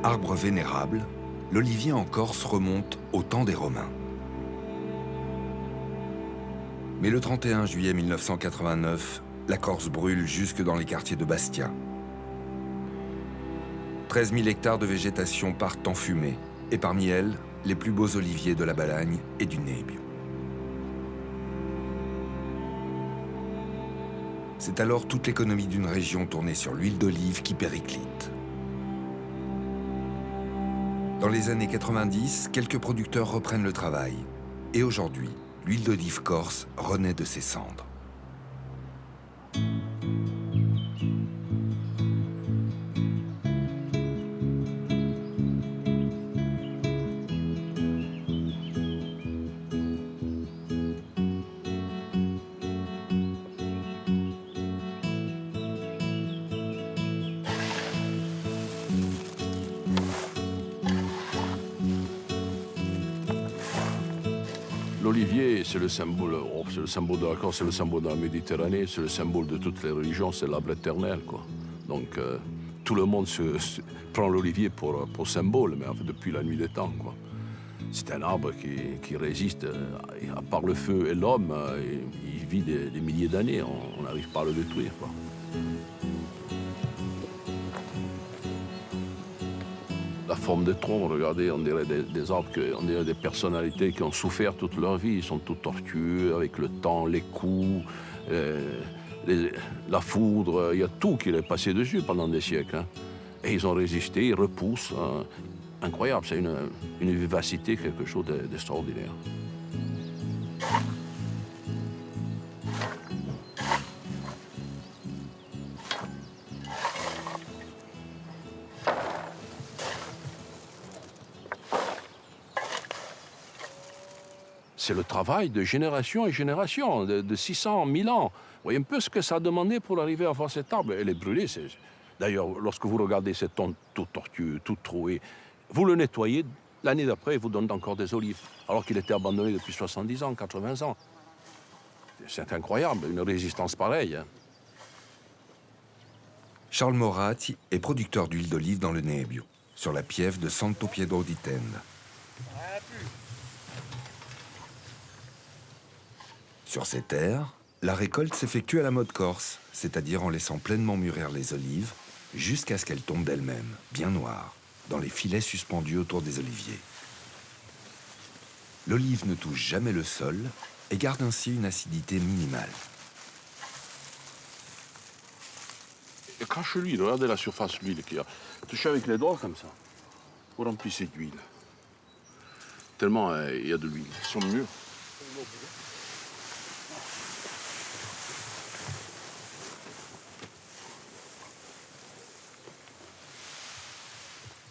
Arbre vénérable, l'olivier en Corse remonte au temps des Romains. Mais le 31 juillet 1989, la Corse brûle jusque dans les quartiers de Bastia. 13 000 hectares de végétation partent en fumée, et parmi elles, les plus beaux oliviers de la Balagne et du Nebbio. C'est alors toute l'économie d'une région tournée sur l'huile d'olive qui périclite. Dans les années 90, quelques producteurs reprennent le travail. Et aujourd'hui, l'huile d'olive corse renaît de ses cendres. L'olivier, c'est le symbole de la Corse, c'est le symbole de la Méditerranée, c'est le symbole de toutes les religions, c'est l'arbre éternel, quoi. Donc tout le monde prend l'olivier pour symbole, mais en fait, depuis la nuit des temps, quoi. C'est un arbre qui résiste, à part le feu et l'homme, il vit des milliers d'années, on n'arrive pas à le détruire, quoi. La forme des troncs, regardez, on dirait des arbres, on dirait des personnalités qui ont souffert toute leur vie. Ils sont tout tortueux avec le temps, les coups, la foudre. Il y a tout qui est passé dessus pendant des siècles. Hein. Et ils ont résisté, ils repoussent. Hein. Incroyable, c'est une vivacité, quelque chose d'extraordinaire. C'est le travail de génération et génération, de 600, 1000 ans. Vous voyez un peu ce que ça a demandé pour arriver à voir cet arbre. Elle est brûlée. D'ailleurs, lorsque vous regardez cet tronc tout tortueux, tout troué, vous le nettoyez, l'année d'après, il vous donne encore des olives, alors qu'il était abandonné depuis 70 ans, 80 ans. C'est incroyable, une résistance pareille. Hein. Charles Moratti est producteur d'huile d'olive dans le Nebbio, sur la piève de Santo Pietro di Tenda. Sur ces terres, la récolte s'effectue à la mode corse, c'est-à-dire en laissant pleinement mûrir les olives, jusqu'à ce qu'elles tombent d'elles-mêmes, bien noires, dans les filets suspendus autour des oliviers. L'olive ne touche jamais le sol et garde ainsi une acidité minimale. Et crache l'huile, regardez la surface d'huile qu'il y a. Touchez avec les doigts comme ça, vous remplissez d'huile. Tellement il y a de l'huile, ils sont mûrs.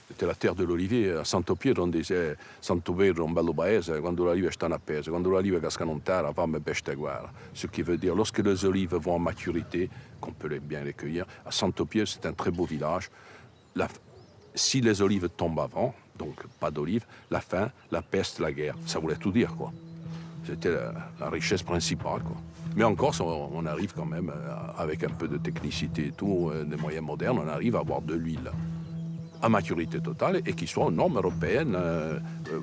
C'était la terre de l'olivier. A Santo Pietro on disait Santo Pietro un bello paese, quando le olive stanno appese, quando le olive cascano in terra, fame, peste, guerra. Ce qui veut dire, lorsque les olives vont en maturité, qu'on peut bien les cueillir, à Santo Pietro, c'est un très beau village. Si les olives tombent avant, donc pas d'olives, la faim, la peste, la guerre, ça voulait tout dire, quoi. C'était la richesse principale, quoi. Mais en Corse, on arrive quand même, avec un peu de technicité et tout, des moyens modernes, on arrive à avoir de l'huile à maturité totale et qui soit aux normes européennes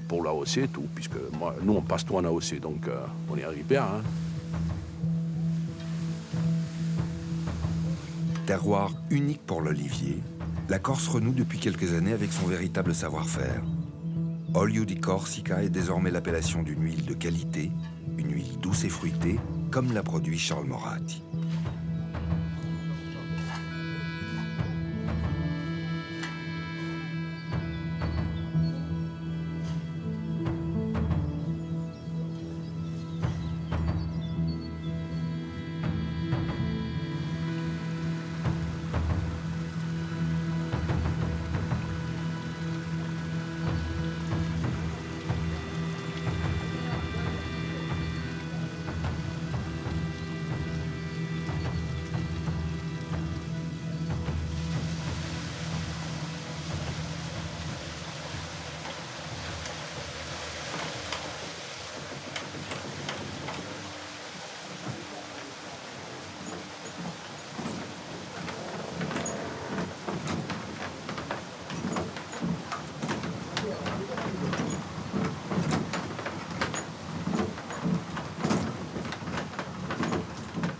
pour l'AOC et tout, puisque nous on passe tout en AOC, donc on y arrive bien. Hein. Terroir unique pour l'olivier, la Corse renoue depuis quelques années avec son véritable savoir-faire. Olio di Corsica est désormais l'appellation d'une huile de qualité, une huile douce et fruitée, comme l'a produit Charles Moratti.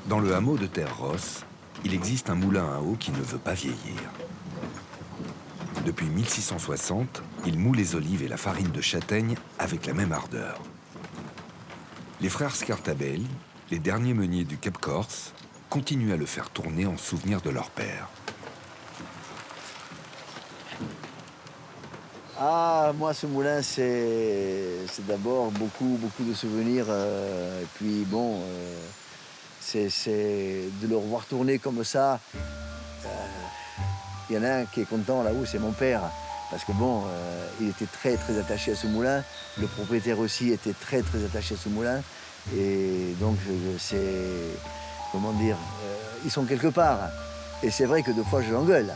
Dans le hameau de Terre-Rosse, il existe un moulin à eau qui ne veut pas vieillir. Depuis 1660, il moud les olives et la farine de châtaigne avec la même ardeur. Les frères Scartabelli, les derniers meuniers du Cap Corse, continuent à le faire tourner en souvenir de leur père. Ah, moi, ce moulin, c'est d'abord beaucoup de souvenirs. Et puis, bon, c'est de le revoir tourner comme ça. Il y en a un qui est content là-haut, c'est mon père. Parce que, bon, il était très attaché à ce moulin. Le propriétaire aussi était très attaché à ce moulin. Et donc, c'est... Comment dire, ils sont quelque part. Et c'est vrai que deux fois, je l'engueule.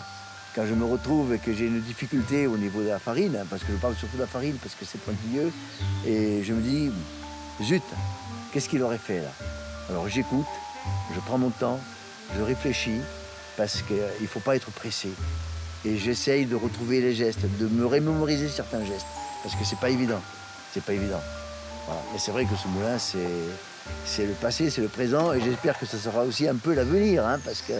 Quand je me retrouve et que j'ai une difficulté au niveau de la farine, hein, parce que je parle surtout de la farine, parce que c'est pointilleux, et je me dis, zut, qu'est-ce qu'il aurait fait là? Alors j'écoute, je prends mon temps, je réfléchis, parce qu'il ne faut pas être pressé. Et j'essaye de retrouver les gestes, de me remémoriser certains gestes, parce que c'est pas évident. C'est pas évident. Voilà. Mais c'est vrai que ce moulin, c'est le passé, c'est le présent, et j'espère que ça sera aussi un peu l'avenir, hein, parce que...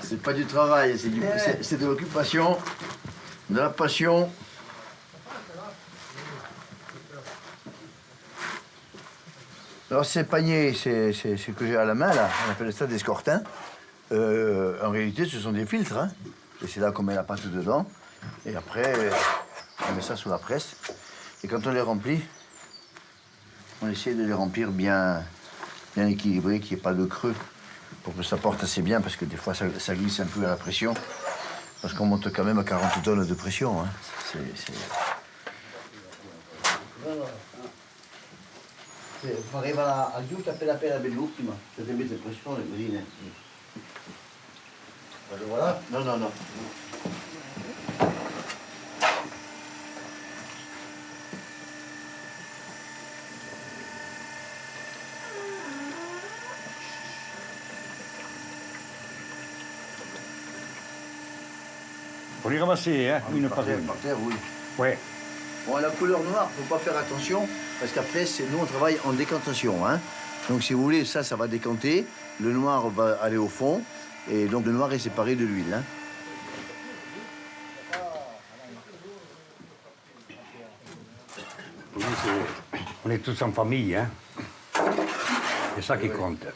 C'est pas du travail, c'est de l'occupation, de la passion. Alors ces paniers, c'est ce que j'ai à la main là, on appelle ça des scortins. En réalité, ce sont des filtres, hein. Et c'est là qu'on met la pâte dedans. Et après, on met ça sous la presse. Et quand on les remplit, on essaie de les remplir bien équilibrés, qu'il n'y ait pas de creux, pour que ça porte assez bien, parce que des fois, ça glisse un peu à la pression. Parce qu'on monte quand même à 40 tonnes de pression, hein. Arriva giù appena dell'ultima, se ti mette pressione così, né? Voilà. Non. Pour les ramasser, hein, une par une. Par terre, oui. Ouais. Bon, la couleur noire, faut pas faire attention, parce qu'après, nous, on travaille en décantation, hein. Donc, si vous voulez, ça va décanter, le noir va aller au fond, et donc le noir est séparé de l'huile, hein. On est tous en famille, hein. C'est ça qui compte.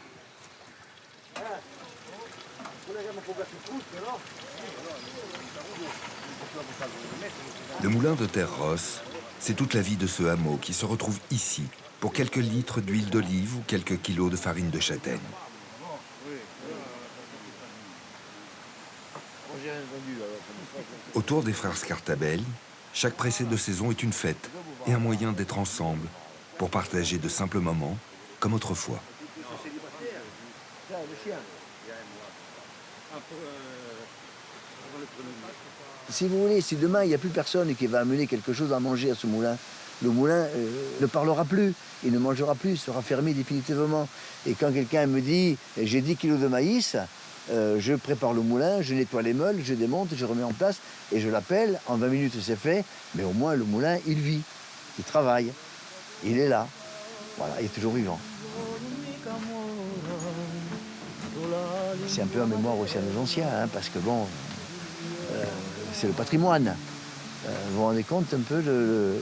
Le moulin de Terre-Rosse, c'est toute la vie de ce hameau qui se retrouve ici pour quelques litres d'huile d'olive ou quelques kilos de farine de châtaigne. Autour des frères Scartabelli, chaque pressé de saison est une fête et un moyen d'être ensemble pour partager de simples moments comme autrefois. Si vous voulez, si demain il n'y a plus personne qui va amener quelque chose à manger à ce moulin, le moulin ne parlera plus, il ne mangera plus, sera fermé définitivement. Et quand quelqu'un me dit « j'ai 10 kilos de maïs », je prépare le moulin, je nettoie les meules, je démonte, je remets en place et je l'appelle, en 20 minutes c'est fait, mais au moins le moulin il vit, il travaille, il est là, voilà, il est toujours vivant. C'est un peu en mémoire aussi à nos anciens, hein, parce que bon, c'est le patrimoine. Vous vous rendez compte un peu,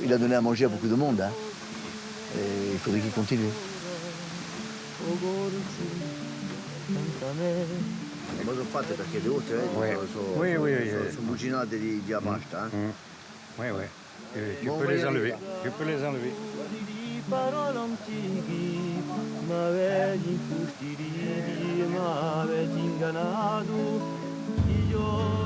il a donné à manger à beaucoup de monde, hein, et il faudrait qu'il continue. Modo fate perché è oltre, sono buginate di abasta. Oui. Tu peux les enlever. Tu peux les enlever. Parole antichi, m'avete infustidito, m'avete ingannato, io